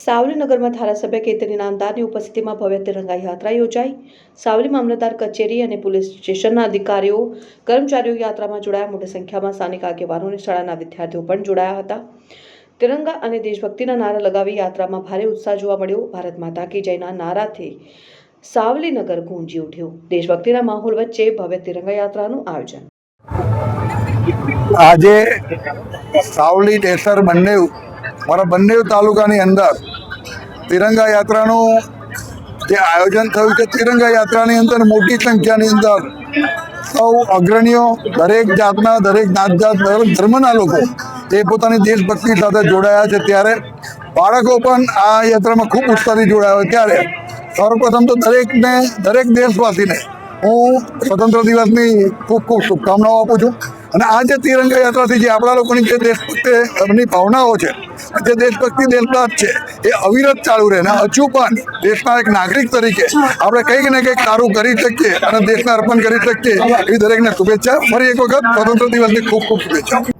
સાવલીનગરમાં ધારાસભ્ય કેતન ઇનામદારની ઉપસ્થિતિમાં ભવ્ય તિરંગા યાત્રા યોજાઈ। સાવલી મામલતદાર કચેરી અને પોલીસ સ્ટેશનના અધિકારીઓ કર્મચારીઓ યાત્રામાં જોડાયા। મોટી સંખ્યામાં સ્થાનિક આગેવાનો અને શાળાના વિદ્યાર્થીઓ પણ જોડાયા હતા। તિરંગા અને દેશભક્તિના નારા લગાવી યાત્રામાં ભારે ઉત્સાહ જોવા મળ્યો। ભારત માતા કી જયના નારાથી સાવલીનગર ગૂંજી ઉઠ્યું। દેશભક્તિના માહોલ વચ્ચે ભવ્ય તિરંગા યાત્રાનું આયોજન। આજે સાવલી ડેસર બંને મારા બંને તાલુકાની અંદર તિરંગા યાત્રાનું જે આયોજન થયું છે, તિરંગા યાત્રાની અંદર મોટી સંખ્યાની અંદર સૌ અગ્રણીઓ, દરેક જાતના, દરેક નાતજાત, દરેક ધર્મના લોકો એ પોતાની દેશભક્તિ સાથે જોડાયા છે। ત્યારે બાળકો પણ આ યાત્રામાં ખૂબ ઉત્સાહથી જોડાયા હોય ત્યારે સર્વપ્રથમ તો દરેક દેશવાસીને હું સ્વતંત્ર દિવસની ખૂબ ખૂબ શુભકામનાઓ આપું છું। અને આ જે તિરંગા યાત્રાથી જે આપણા લોકોની જે દેશભક્તિની ભાવનાઓ છે, જે દેશભક્તિ દેશપ્રાત છે, એ અવિરત ચાલુ રહે અને હજુ પણ દેશના એક નાગરિક તરીકે આપણે કંઈક ને કંઈક સારું કરી શકીએ અને દેશને અર્પણ કરી શકીએ એવી દરેકને શુભેચ્છા। ફરી એક વખત સ્વતંત્ર દિવસની ખૂબ ખૂબ શુભેચ્છાઓ।